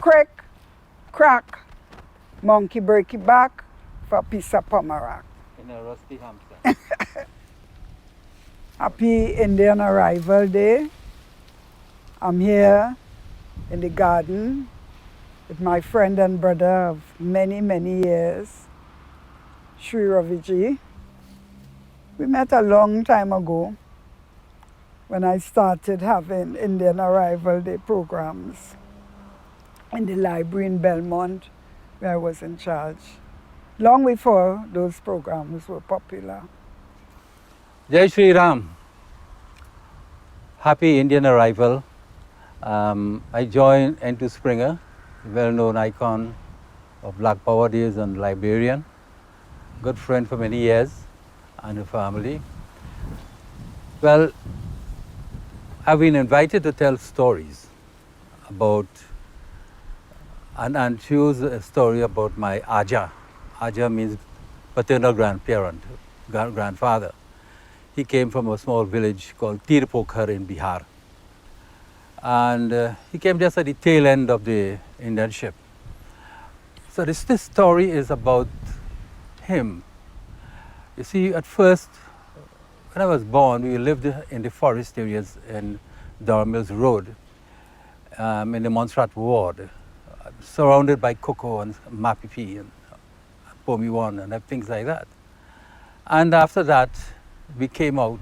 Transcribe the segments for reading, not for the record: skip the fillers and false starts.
crick, crack, monkey break it back for a piece of pomerac. In a rusty hamster. Happy Indian Arrival Day. I'm here in the garden with my friend and brother of many, many years, Shri Raviji. We met a long time ago when I started having Indian Arrival Day programs in the library in Belmont, where I was in charge, long before those programs were popular. Jai Shri Ram. Happy Indian Arrival. I joined N2 Springer, well-known icon of Black Power days and librarian, good friend for many years and a family. Well, I've been invited to tell stories about, and choose a story about my Aaja. Aaja means paternal grandparent, grandfather. He came from a small village called Tirpokhar in Bihar. And he came just at the tail end of the Indianship. So this story is about him. You see, at first, when I was born, we lived in the forest areas in Dormills Road, in the Montserrat ward, surrounded by cocoa and mapipi and pomiwan and things like that. And after that, we came out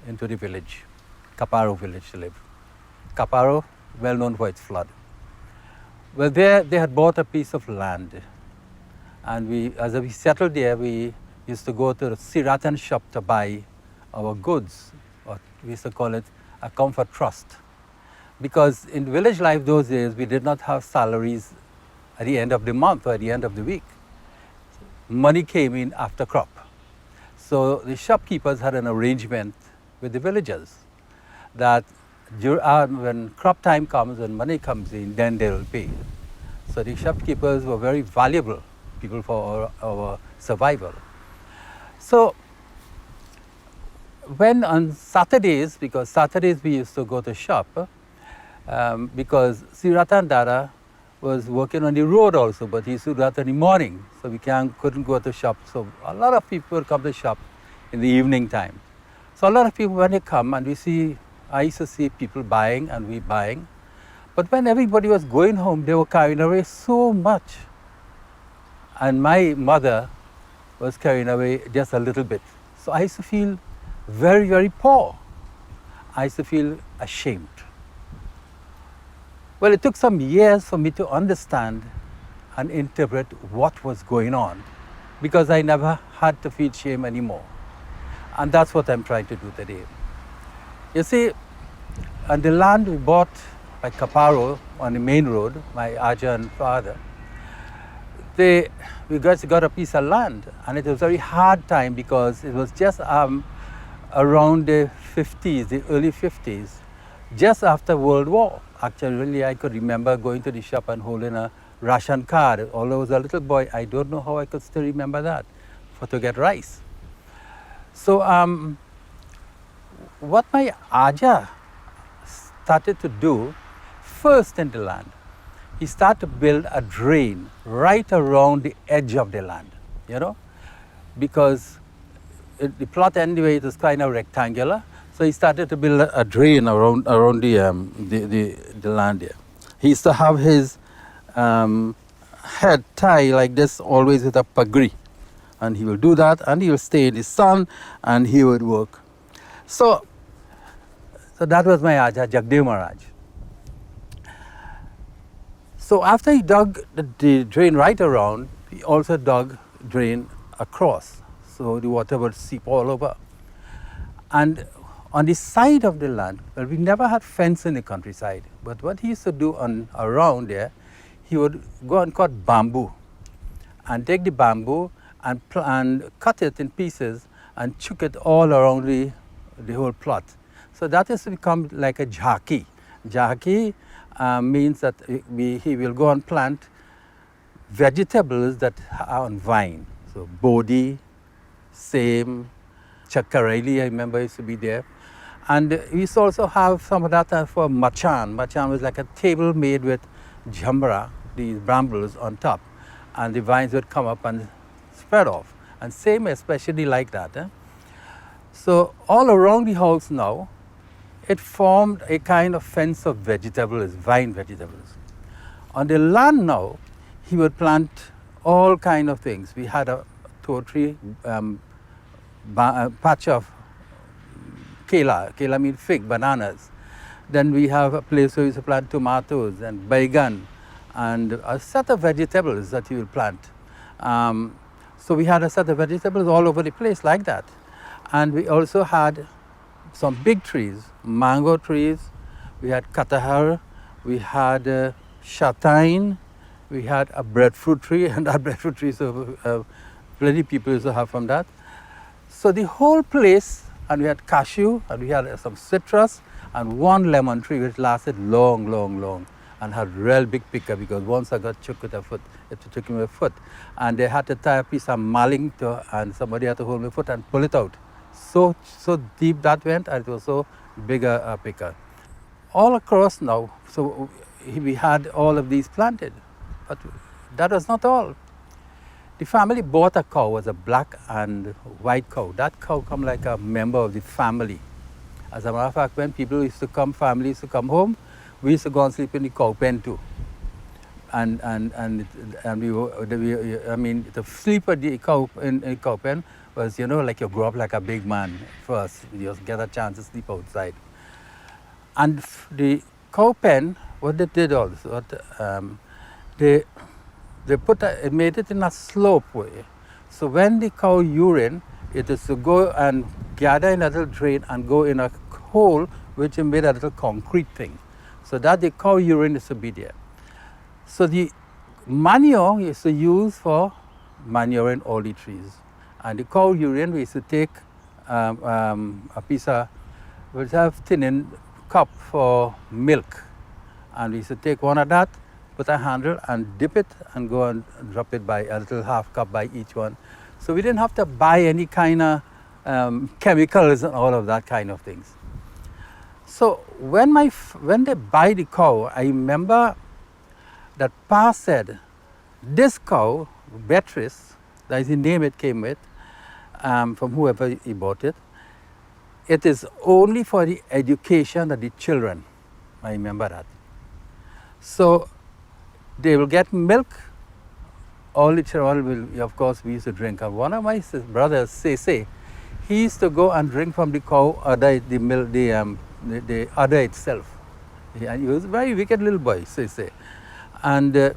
into the village, Kaparo village to live. Kaparo, well known for its flood. Well, there they had bought a piece of land, and as we settled there, we used to go to the Siratan shop to buy our goods, or we used to call it a comfort trust. Because in village life those days, we did not have salaries at the end of the month or at the end of the week. Money came in after crop. So the shopkeepers had an arrangement with the villagers that when crop time comes and money comes in, then they will pay. So the shopkeepers were very valuable people for our survival. So when on Saturdays, because Saturdays we used to go to shop, because Sri Ratan Dada was working on the road also, but he used to do that in the morning, so we couldn't go to shop. So a lot of people come to shop in the evening time. So a lot of people, when they come and I used to see people buying and we buying, but when everybody was going home, they were carrying away so much. And my mother was carrying away just a little bit. So I used to feel very, very poor. I used to feel ashamed. Well, it took some years for me to understand and interpret what was going on, because I never had to feel shame anymore. And that's what I'm trying to do today. You see, on the land we bought by Kaparo on the main road, my Aaja and father, we guys got a piece of land, and it was a very hard time because it was just around the 50s, the early 50s, just after World War. Actually, I could remember going to the shop and holding a ration card. Although I was a little boy, I don't know how I could still remember that, to get rice. So what my Aaja started to do first in the land, he started to build a drain right around the edge of the land, because the plot anyway, it was kind of rectangular. So he started to build a drain around the land there. He used to have his head tied like this, always with a pagri. And he will do that, and he will stay in the sun, and he would work. So that was my Aaja, Jagdev Maharaj. So after he dug the drain right around, he also dug drain across, so the water would seep all over. And on the side of the land, well, we never had fence in the countryside, but what he used to do around there, he would go and cut bamboo, and take the bamboo and cut it in pieces and chuck it all around the whole plot. So that has become like a jhaki. Jhaki means that he will go and plant vegetables that are on vine. So bodhi, same, chakareli, I remember used to be there. And we used to also have some of that for machan. Machan was like a table made with jambra, these brambles on top, and the vines would come up and spread off. And same especially like that. So all around the house now, it formed a kind of fence of vegetables, vine vegetables. On the land now, he would plant all kind of things. We had a 2 or 3 patch of kela means fig, bananas. Then we have a place where we used to plant tomatoes and baigan and a set of vegetables that you will plant. So we had a set of vegetables all over the place like that. And we also had some big trees, mango trees, we had katahar, we had châtaigne, we had a breadfruit tree, and that breadfruit tree, so plenty of people used to have from that. So the whole place, and we had cashew, and we had some citrus, and 1 lemon tree which lasted long, long, long, and had real big picker, because once I got choked with a foot, it took me a foot, and they had to tie a piece of malling to, and somebody had to hold my foot and pull it out. So deep that went, and it was so big a picker. All across now, so we had all of these planted, but that was not all. The family bought a cow, was a black and white cow. That cow come like a member of the family. As a matter of fact, when people used to come, families used to come home, we used to go and sleep in the cow pen too. And I mean, the sleep at the cow in the cow pen was, you know, like you grow up like a big man first. You just get a chance to sleep outside. And the cow pen, what they did also, they it made it in a slope way. So when the cow urine, it is to go and gather in a little drain and go in a hole which is made a little concrete thing. So that the cow urine is to be there. So the manure is to use for manuring all the trees. And the cow urine, we used to take a piece of, we have tin cup for milk. And we used to take one of that, put a handle and dip it and go and drop it by a little half cup by each one. So we didn't have to buy any kind of chemicals and all of that kind of things. So when they buy the cow, I remember that Pa said, this cow, Beatrice, that is the name it came with, from whoever he bought it, it is only for the education of the children. I remember that. So they will get milk, all the children will, of course, we used to drink. And one of my brothers, say, he used to go and drink from the cow, the milk, the udder itself. And he was a very wicked little boy, say. And out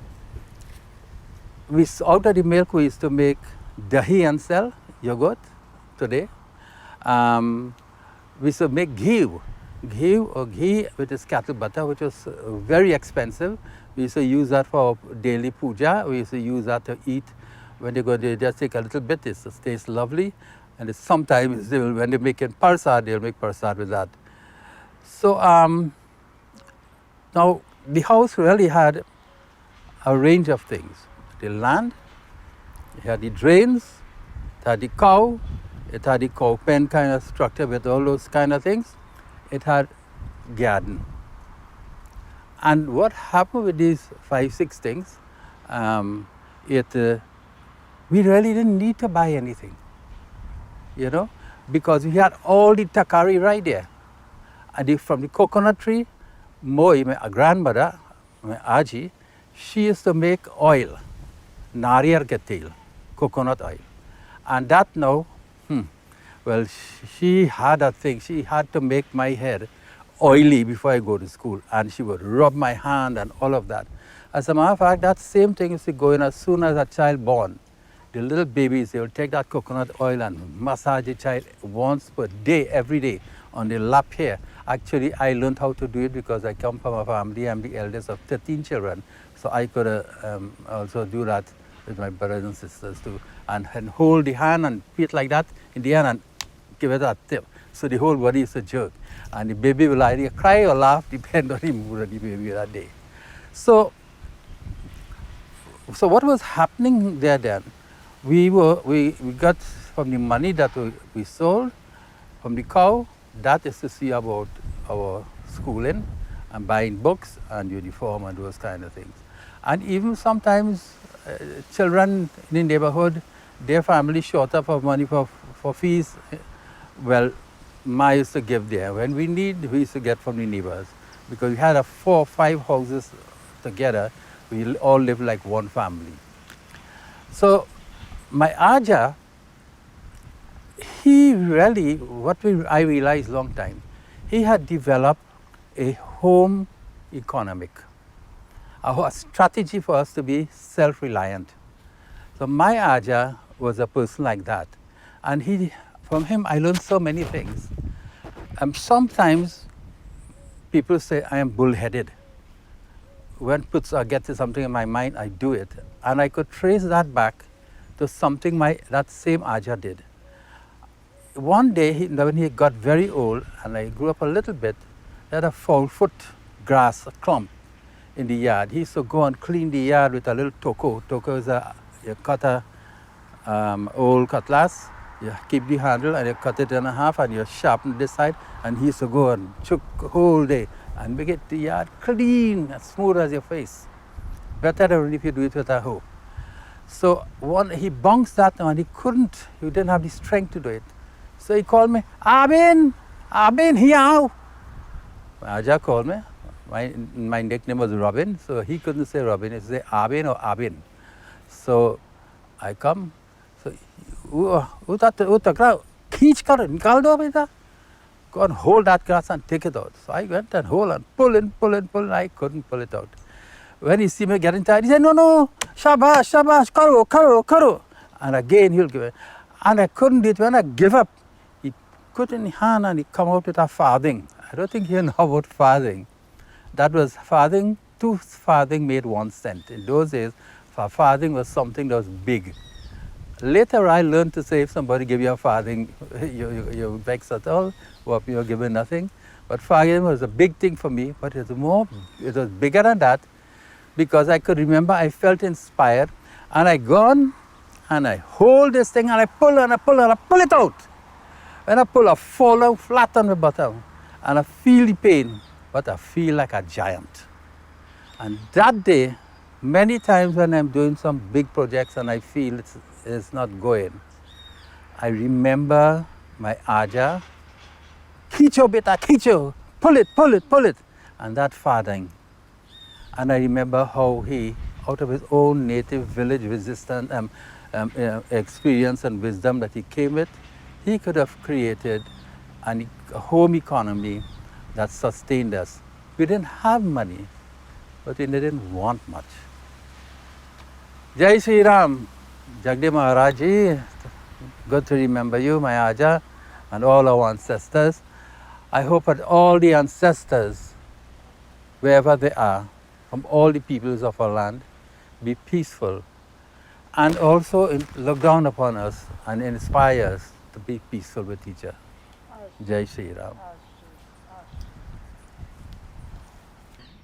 of the milk, we used to make dahi and sell, yogurt today. We used to make ghee, which is cattle butter, which was very expensive. We used to use that for daily puja. We used to use that to eat. When they go, they just take a little bit. It tastes lovely. And sometimes when they make it parsad, they'll make parsad with that. So now the house really had a range of things. The land, it had the drains, it had the cow, it had the cow pen kind of structure with all those kind of things. It had garden. And what happened with these 5-6 things, we really didn't need to buy anything, you know, because we had all the takari right there. And from the coconut tree, my grandmother, my Aaja, she used to make oil, nariyal ke tel, coconut oil. And that now, well, she had a thing. She had to make my hair oily before I go to school. And she would rub my hand and all of that. As a matter of fact, that same thing used to go in as soon as a child born. The little babies, they will take that coconut oil and massage the child once per day, every day, on the lap here. Actually, I learned how to do it because I come from a family. I'm the eldest of 13 children. So I could also do that with my brothers and sisters too. And hold the hand and put like that in the hand and give it a tip. So the whole body is a jerk. And the baby will either cry or laugh, depending on the mood of the baby that day. So what was happening there then? We got from the money that we sold from the cow, that is to see about our schooling and buying books and uniform and those kind of things. And even sometimes children in the neighborhood, their family short up of money for fees. Well, Ma used to give there. When we need, we used to get from the neighbors. Because we had 4 or 5 houses together, we all lived like one family. So my Aaja, he really, I realized long time, he had developed a home economic, a strategy for us to be self-reliant. So my Aaja was a person like that. And from him, I learned so many things. Sometimes people say I am bullheaded. When I get to something in my mind, I do it. And I could trace that back to something that same Aaja did. One day, when he got very old, and I grew up a little bit, he had a 4-foot grass, a clump in the yard. He used to go and clean the yard with a little toko. Toko is you cut a old cutlass, you keep the handle and you cut it in half and you sharpen this side, and he used to go and chook the whole day and make it the yard clean, as smooth as your face. Better than if you do it with a hoe. So he bounced that and he didn't have the strength to do it. So he called me, Abin, here. Aaja called me. My nickname was Robin, so he couldn't say Robin, he said Abin or Abin. So I come, so खींच कर निकाल दो बेटा, go and hold that grass and take it out. So I went and hold and pull and I couldn't pull it out. When he see me getting tired, he said, no, shabash, karo. And again he'll give it. And I couldn't do it. When I give up, he put in his hand and he come out with a farthing. I don't think he know about farthing. That was farthing, 2 farthing made 1 cent. In those days, farthing was something that was big. Later I learned to say if somebody give you a farthing, you're vexed at all, or you're given nothing. But farthing was a big thing for me, but it was bigger than that, because I could remember I felt inspired, and I gone and I hold this thing and I pull it out. When I pull, I fall down flat on the bottom and I feel the pain, but I feel like a giant. And that day, many times when I'm doing some big projects and I feel it's not going, I remember my Aaja, Kicho beta, Kicho, pull it, and that farthing. And I remember how he, out of his own native village resistance, experience and wisdom that he came with, he could have created a home economy that sustained us. We didn't have money, but we didn't want much. Jai Shri Ram, Jagdi Maharaji, good to remember you, my Aaja, and all our ancestors. I hope that all the ancestors, wherever they are, from all the peoples of our land, be peaceful, and also look down upon us and inspire us to be peaceful with each other. Jai Shri Ram.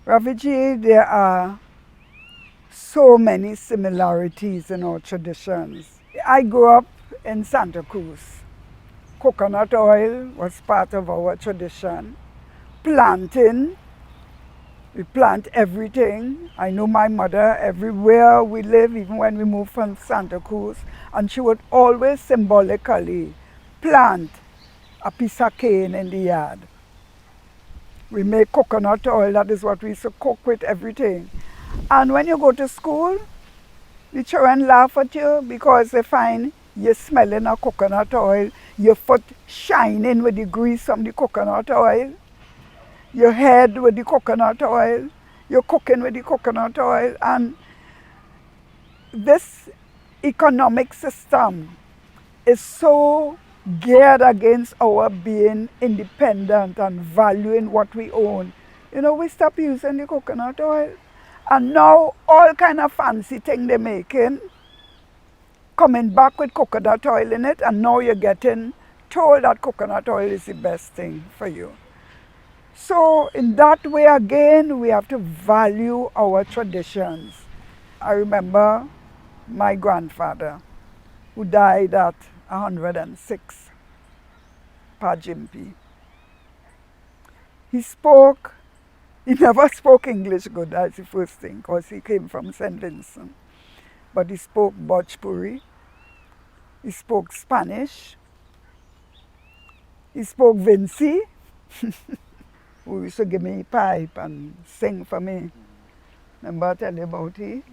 Raviji, there are so many similarities in our traditions. I grew up in Santa Cruz. Coconut oil was part of our tradition. Planting, we plant everything. I know my mother, everywhere we live, even when we moved from Santa Cruz, and she would always symbolically plant a piece of cane in the yard. We make coconut oil, that is what we used to cook with everything. And when you go to school, the children laugh at you because they find you're smelling of coconut oil, your foot shining with the grease from the coconut oil, your head with the coconut oil, you're cooking with the coconut oil. And this economic system is so geared against our being independent and valuing what we own. You know, we stop using the coconut oil. And now all kind of fancy thing they're making, coming back with coconut oil in it, and now you're getting told that coconut oil is the best thing for you. So in that way again, we have to value our traditions. I remember my grandfather, who died at 106, Pajimpi. He spoke He never spoke English good, that's the first thing, because he came from St. Vincent. But he spoke Bhojpuri, he spoke Spanish, he spoke Vinci, who used to give me pipe and sing for me. Remember I tell you about him?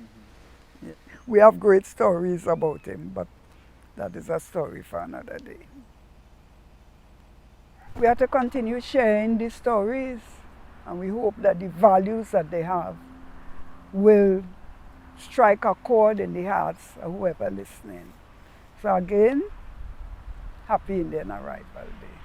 Yeah. We have great stories about him, but that is a story for another day. We have to continue sharing these stories, and we hope that the values that they have will strike a chord in the hearts of whoever listening. So again, happy Indian Arrival Day.